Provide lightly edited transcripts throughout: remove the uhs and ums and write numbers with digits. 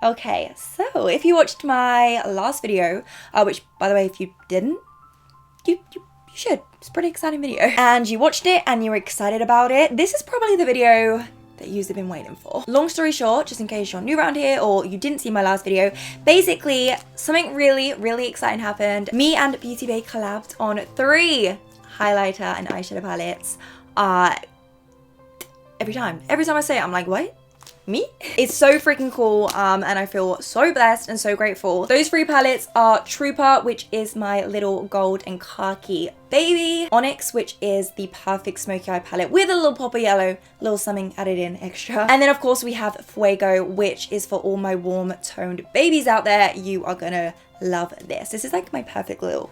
Okay, so if you watched my last video, which by the way, if you didn't, you should. It's a pretty exciting video. And you watched it and you were excited about it, this is probably the video that you've been waiting for. Long story short, just in case you're new around here or you didn't see my last video, basically something really exciting happened. Me and Beauty Bay collabed on 3 highlighter and eyeshadow palettes. Every time I say it, I'm like, what? Me? It's so freaking cool, and I feel so blessed and so grateful. Those 3 palettes are Trooper, which is my little gold and khaki baby, Onyx, which is the perfect smoky eye palette with a little pop of yellow, little something added in extra, and then of course we have Fuego, which is for all my warm toned babies out there. You are gonna love this. This is like my perfect little...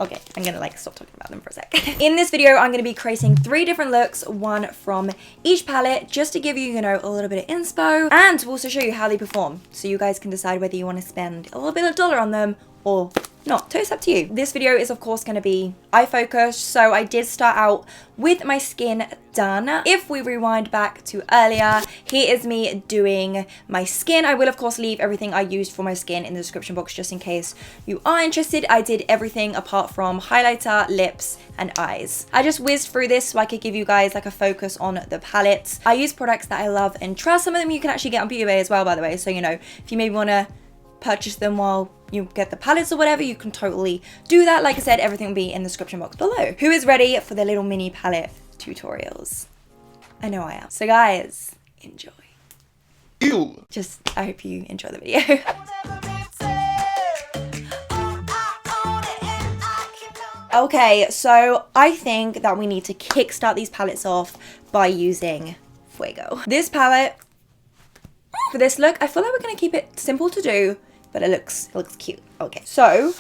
Okay, I'm gonna like stop talking about them for a sec. In this video, I'm gonna be creating 3 different looks, one from each palette, just to give you, you know, a little bit of inspo and to also show you how they perform. So you guys can decide whether you want to spend a little bit of dollar on them or not. So it's up to you. This video is of course going to be eye focused, so I did start out with my skin done. If we rewind back to earlier, here is me doing my skin. I will of course leave everything I used for my skin in the description box just in case you are interested. I did everything apart from highlighter, lips and eyes. I just whizzed through this so I could give you guys like a focus on the palettes. I use products that I love and trust. Some of them you can actually get on Beauty Bay as well, by the way, so you know, if you maybe want to purchase them while you get the palettes or whatever, you can totally do that. Like I said, everything will be in the description box below. Who is ready for the little mini palette tutorials? I know I am. So guys, enjoy. Ew. I hope you enjoy the video. Okay, so I think that we need to kickstart these palettes off by using Fuego. This palette, for this look, I feel like we're gonna keep it simple to do, but it looks cute. Okay, so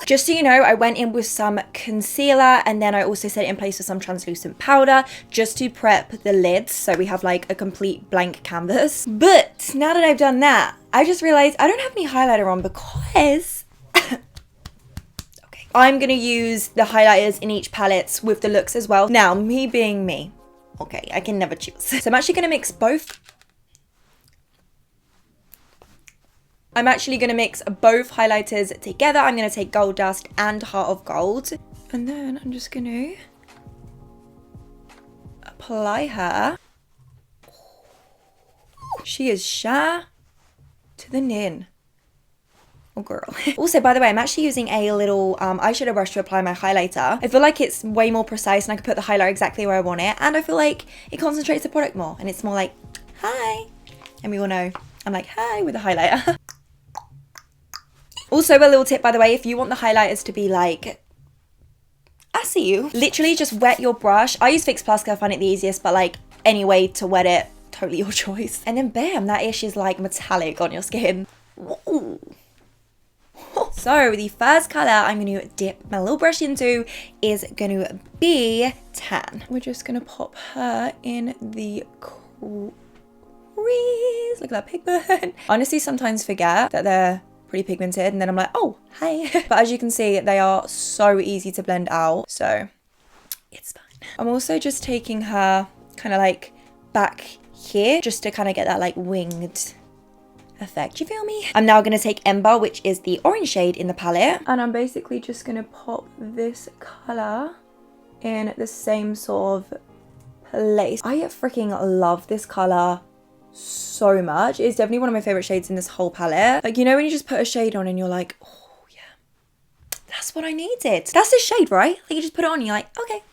just so you know, I went in with some concealer and then I also set it in place with some translucent powder just to prep the lids so we have like a complete blank canvas. But now that I've done that, I just realized I don't have any highlighter on because okay, I'm gonna use the highlighters in each palette with the looks as well. Now, me being me, okay, I can never choose. So I'm actually gonna mix both. I'm actually going to mix both highlighters together. I'm going to take Gold Dust and Heart of Gold. And then I'm just going to apply her. She is shy to the nin. Oh girl. Also, by the way, I'm actually using a little eyeshadow brush to apply my highlighter. I feel like it's way more precise and I can put the highlighter exactly where I want it. And I feel like it concentrates the product more. And it's more like, hi. And we all know I'm like, hi with the highlighter. Also, a little tip, by the way, if you want the highlighters to be like, I see you, literally just wet your brush. I use Fix Plus because I find it the easiest, but like any way to wet it, totally your choice. And then bam, that ish is like metallic on your skin. Whoa. So the first color I'm going to dip my little brush into is going to be tan. We're just going to pop her in the crease. Look at that pigment. Honestly, sometimes forget that they're pretty pigmented and then I'm like, oh, hi. But as you can see, they are so easy to blend out, so it's fine. I'm also just taking her kind of like back here just to kind of get that like winged effect, you feel me? I'm now going to take Ember, which is the orange shade in the palette, and I'm basically just going to pop this color in the same sort of place. I freaking love this color so much. It's definitely one of my favorite shades in this whole palette. Like, you know when you just put a shade on and you're like, oh yeah, that's what I needed. That's the shade, right? Like you just put it on and you're like, okay,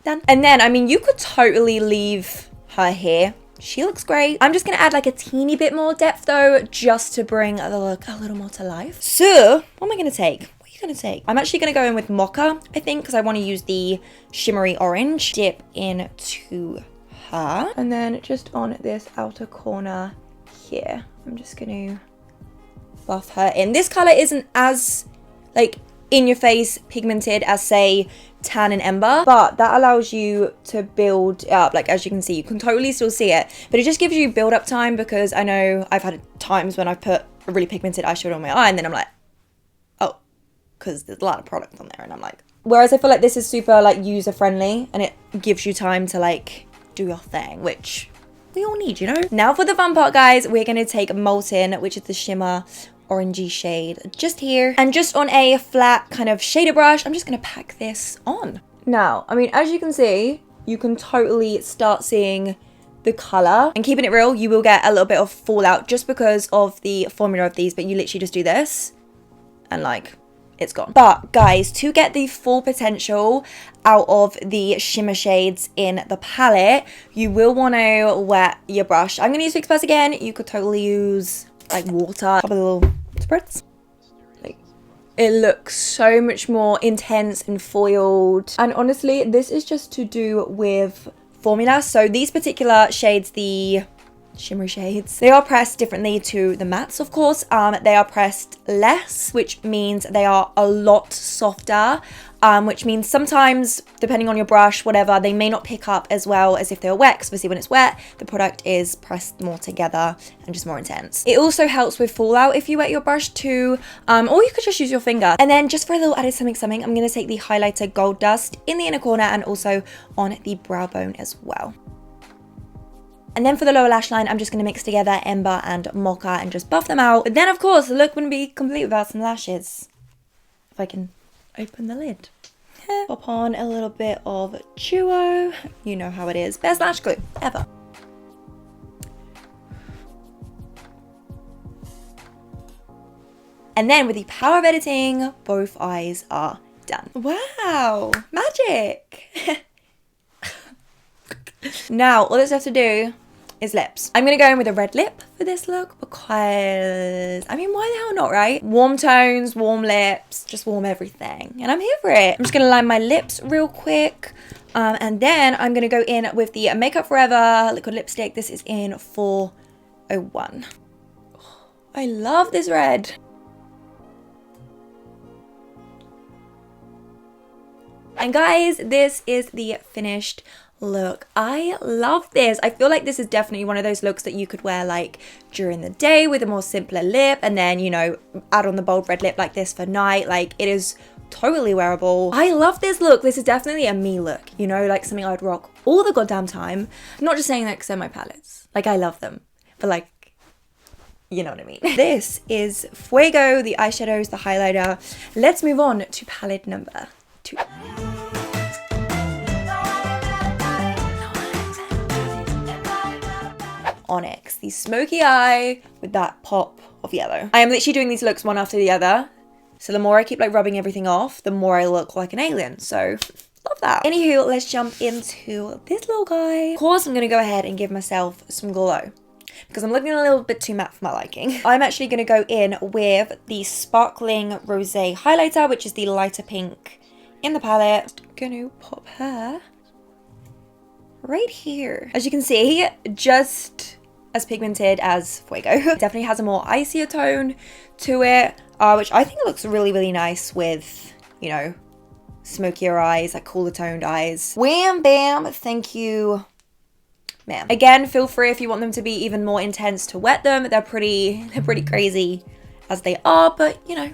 done. And then, I mean, you could totally leave her here. She looks great. I'm just gonna add like a teeny bit more depth though, just to bring the look a little more to life. So, what am I gonna take? What are you gonna take? I'm actually gonna go in with Mocha, I think, because I want to use the shimmery orange. Dip into her. And then just on this outer corner here, I'm just gonna buff her in. This color isn't as like in your face pigmented as say Tan and Ember, but that allows you to build up. Like as you can see, you can totally still see it, but it just gives you build up time, because I know I've had times when I've put a really pigmented eyeshadow on my eye and then I'm like, oh, because there's a lot of product on there, and I'm like, whereas I feel like this is super like user friendly and it gives you time to like do your thing, which we all need, you know? Now for the fun part, guys, we're going to take Molten, which is the shimmer orangey shade just here. And just on a flat kind of shader brush, I'm just going to pack this on. Now, I mean, as you can see, you can totally start seeing the color. And keeping it real, you will get a little bit of fallout just because of the formula of these, but you literally just do this and like it's gone. But guys, to get the full potential out of the shimmer shades in the palette, you will want to wet your brush. I'm going to use Fix Plus again. You could totally use like water, couple of little spritz. Like, it looks so much more intense and foiled. And honestly, this is just to do with formula. So these particular shades, the shimmery shades, they are pressed differently to the mattes, of course. They are pressed less, which means they are a lot softer, which means sometimes, depending on your brush, whatever, they may not pick up as well as if they were wet, because obviously when it's wet, the product is pressed more together and just more intense. It also helps with fallout if you wet your brush too, or you could just use your finger. And then just for a little added something, I'm going to take the highlighter Gold Dust in the inner corner and also on the brow bone as well. And then for the lower lash line, I'm just going to mix together Ember and Mocha and just buff them out. But then, of course, the look wouldn't be complete without some lashes. If I can open the lid. Pop on a little bit of Duo. You know how it is. Best lash glue ever. And then with the power of editing, both eyes are done. Wow, magic. Now, all that's left to do is lips. I'm going to go in with a red lip for this look because, I mean, why the hell not, right? Warm tones, warm lips, just warm everything. And I'm here for it. I'm just going to line my lips real quick. And then I'm going to go in with the Makeup Forever liquid lipstick. This is in 401. I love this red. And guys, this is the finished look. I love this. I feel like this is definitely one of those looks that you could wear like during the day with a more simpler lip, and then, you know, add on the bold red lip like this for night. Like, it is totally wearable. I love this look. This is definitely a me look, you know, like something I'd rock all the goddamn time. I'm not just saying that because they're my palettes. Like, I love them, but like, you know what I mean. This is Fuego, the eyeshadows, the highlighter. Let's move on to palette number 2. Onyx, the Smokey Eye with that pop of yellow. I am literally doing these looks one after the other. So the more I keep like rubbing everything off, the more I look like an alien. So love that. Anywho, let's jump into this little guy. Of course, I'm going to go ahead and give myself some glow because I'm looking a little bit too matte for my liking. I'm actually going to go in with the Sparkling Rosé highlighter, which is the lighter pink in the palette. Just going to pop her right here. As you can see, just as pigmented as Fuego. It definitely has a more icier tone to it, which I think looks really, really nice with, you know, smokier eyes, like cooler toned eyes. Wham, bam, thank you, ma'am. Again, feel free if you want them to be even more intense to wet them. They're pretty crazy as they are, but you know,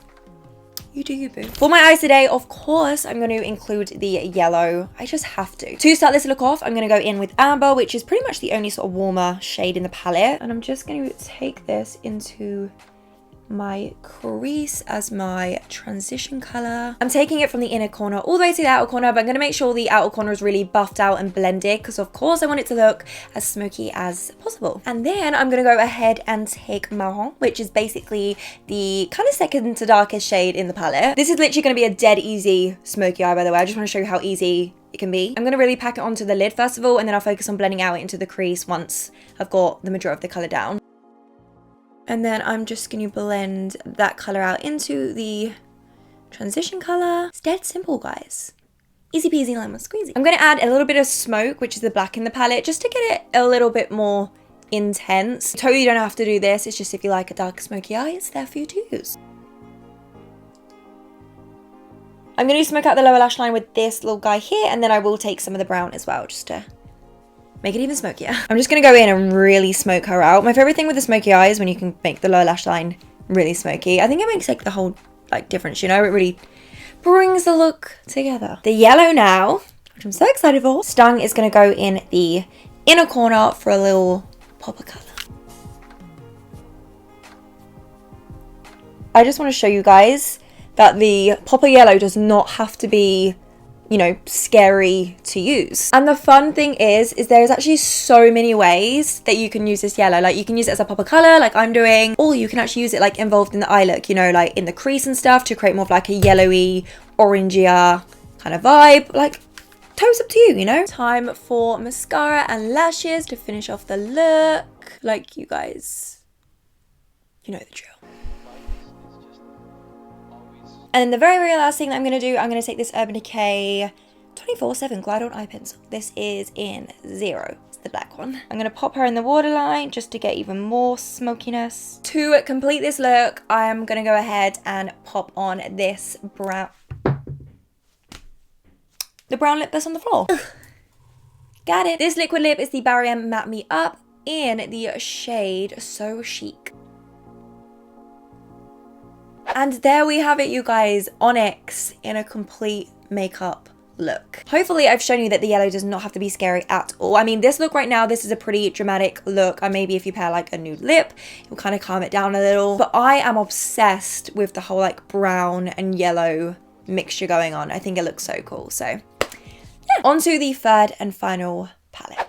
you do you, boo. For my eyes today, of course, I'm going to include the yellow. I just have to. To start this look off, I'm going to go in with Amber, which is pretty much the only sort of warmer shade in the palette. And I'm just going to take this into my crease as my transition color. I'm taking it from the inner corner all the way to the outer corner, but I'm going to make sure the outer corner is really buffed out and blended because of course I want it to look as smoky as possible. And then I'm going to go ahead and take Marron, which is basically the kind of second to darkest shade in the palette. This is literally going to be a dead easy smoky eye, by the way. I just want to show you how easy it can be. I'm going to really pack it onto the lid first of all, and then I'll focus on blending out into the crease once I've got the majority of the color down. And then I'm just going to blend that color out into the transition color. It's dead simple, guys. Easy peasy lemon squeezy. I'm going to add a little bit of smoke, which is the black in the palette, just to get it a little bit more intense. Totally don't have to do this. It's just if you like a dark smoky eye, it's there for you to use. I'm going to smoke out the lower lash line with this little guy here, and then I will take some of the brown as well, just to make it even smokier. I'm just going to go in and really smoke her out. My favorite thing with the smoky eye is when you can make the lower lash line really smoky. I think it makes like the whole like difference, you know? It really brings the look together. The yellow now, which I'm so excited for. Stung is going to go in the inner corner for a little pop of colour. I just want to show you guys that the pop of yellow does not have to be, you know, scary to use. And the fun thing is there's actually so many ways that you can use this yellow. Like, you can use it as a pop of colour like I'm doing, or you can actually use it like involved in the eye look, you know, like in the crease and stuff to create more of like a yellowy, orangier kind of vibe. Like, totally up to you, you know? Time for mascara and lashes to finish off the look. Like, you guys, you know the drill. And the very, very last thing that I'm going to do, I'm going to take this Urban Decay 24/7 Glide On Eye Pencil. This is in 0. It's the black one. I'm going to pop her in the waterline just to get even more smokiness. To complete this look, I am going to go ahead and pop on this brown... the brown lip that's on the floor. Got it. This liquid lip is the Barrier Matte Me Up in the shade So Chic. And there we have it, you guys. Onyx in a complete makeup look. Hopefully I've shown you that the yellow does not have to be scary at all. I mean, this look right now, this is a pretty dramatic look. And maybe if you pair like a nude lip, it will kind of calm it down a little. But I am obsessed with the whole like brown and yellow mixture going on. I think it looks so cool. So yeah, on to the third and final palette.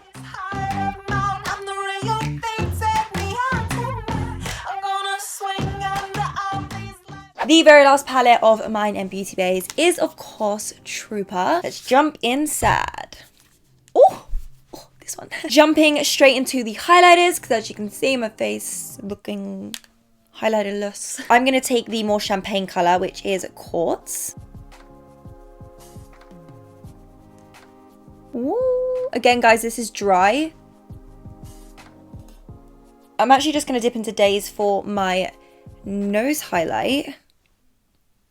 The very last palette of mine and Beauty Bay's is, of course, Trooper. Let's jump inside. Oh, this one. Jumping straight into the highlighters, because as you can see, my face looking highlighterless. I'm going to take the more champagne colour, which is Quartz. Ooh. Again, guys, this is dry. I'm actually just going to dip into Days for my nose highlight.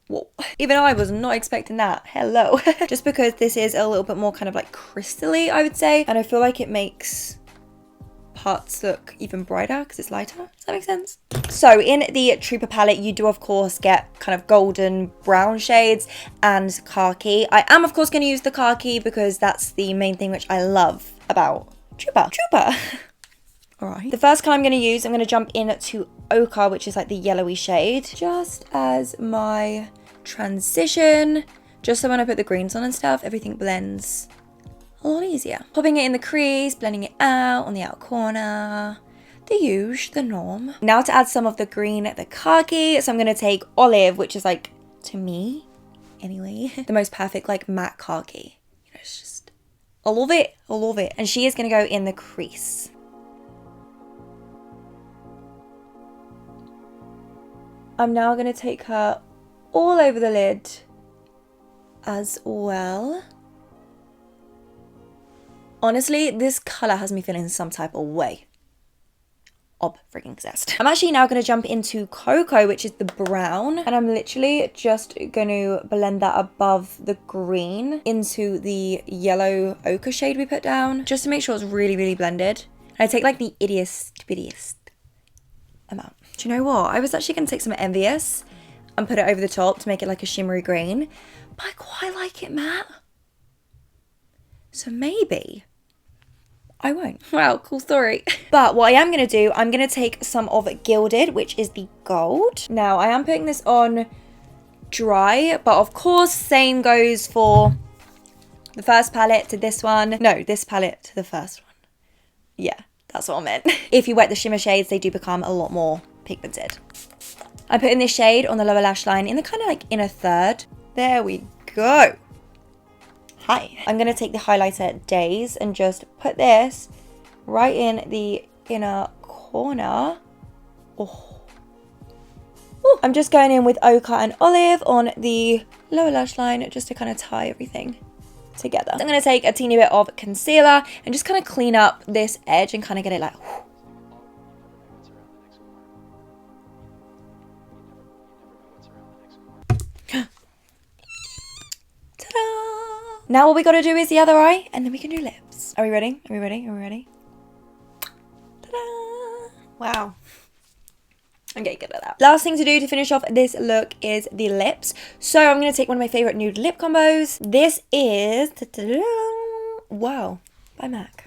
Whoa. Even I was not expecting that. Hello. Just because this is a little bit more kind of like crystally, I would say. And I feel like it makes parts look even brighter because it's lighter. Does that make sense? So in the Trooper palette, you do of course get kind of golden brown shades and khaki. I am of course going to use the khaki because that's the main thing which I love about Trooper. Alright. The first colour I'm going to use, I'm going to jump into Ochre, which is like the yellowy shade. Just as my transition. Just so when I put the greens on and stuff, everything blends a lot easier. Popping it in the crease, blending it out on the outer corner. The usual, the norm. Now to add some of the green, the khaki. So I'm going to take Olive, which is like, to me, anyway, the most perfect like matte khaki. You know, it's just, I love it. I love it. And she is going to go in the crease. I'm now going to take her all over the lid as well. Honestly, this colour has me feeling some type of way. Freaking obsessed. I'm actually now going to jump into Cocoa, which is the brown. And I'm literally just going to blend that above the green into the yellow ochre shade we put down. Just to make sure it's really, really blended. And I take like the ittiest amount. Do you know what? I was actually going to take some Envious and put it over the top to make it like a shimmery green. But I quite like it matte. So maybe I won't. Wow, cool story. But what I am going to do, I'm going to take some of Gilded, which is the gold. Now, I am putting this on dry. But of course, same goes for the first palette to this one. No, this palette to the first one. Yeah, that's what I meant. If you wet the shimmer shades, they do become a lot more pigmented. I'm putting this shade on the lower lash line in the kind of like inner third. There we go. Hi. I'm going to take the highlighter Days and just put this right in the inner corner. Oh. Ooh. I'm just going in with Ochre and Olive on the lower lash line just to kind of tie everything together. So I'm going to take a teeny bit of concealer and just kind of clean up this edge and kind of get it like... Whoo. Now all we gotta do is the other eye, and then we can do lips. Are we ready? Are we ready? Are we ready? Ta-da! Wow. I'm getting good at that. Last thing to do to finish off this look is the lips. So I'm gonna take one of my favorite nude lip combos. This is... Wow, by MAC.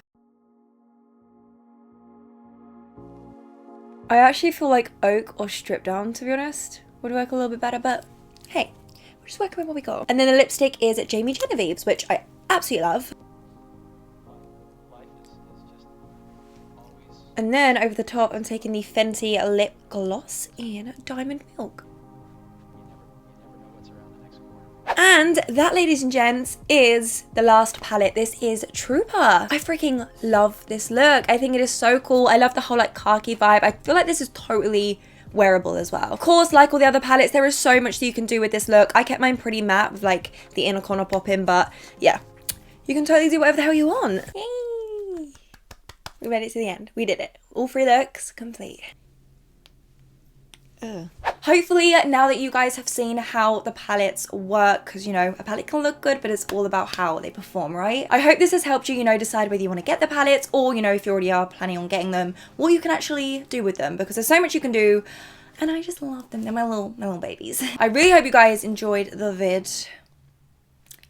I actually feel like oak or stripped down, to be honest, would work a little bit better, but hey, we're just working with what we got. And then the lipstick is Jamie Genevieve's, which I absolutely love. And then over the top, I'm taking the Fenty lip gloss in Diamond Milk. And that, ladies and gents, is the last palette. This is Trooper. I freaking love this look. I think it is so cool. I love the whole like khaki vibe. I feel like this is totally wearable as well. Of course, like all the other palettes, there is so much that you can do with this look. I kept mine pretty matte with like the inner corner pop-in, but yeah, you can totally do whatever the hell you want. Yay! We made it to the end. We did it. All 3 looks complete. Ugh. Hopefully now that you guys have seen how the palettes work, because you know a palette can look good but it's all about how they perform, right? I hope this has helped you, you know, decide whether you want to get the palettes or, you know, if you already are planning on getting them, what you can actually do with them, because there's so much you can do and I just love them. They're my little babies. I really hope you guys enjoyed the vid.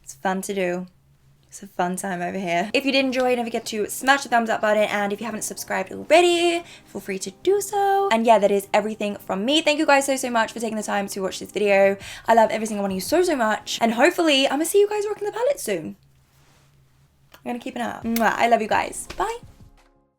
It's fun to do. It's a fun time over here. If you did enjoy, don't forget to smash the thumbs up button, and if you haven't subscribed already, feel free to do so. And yeah, that is everything from me. Thank you guys so much for taking the time to watch this video. I love every single one of you so much, and hopefully I'm gonna see you guys rocking the palette soon. I'm gonna keep an eye out. Mwah, I love you guys. Bye.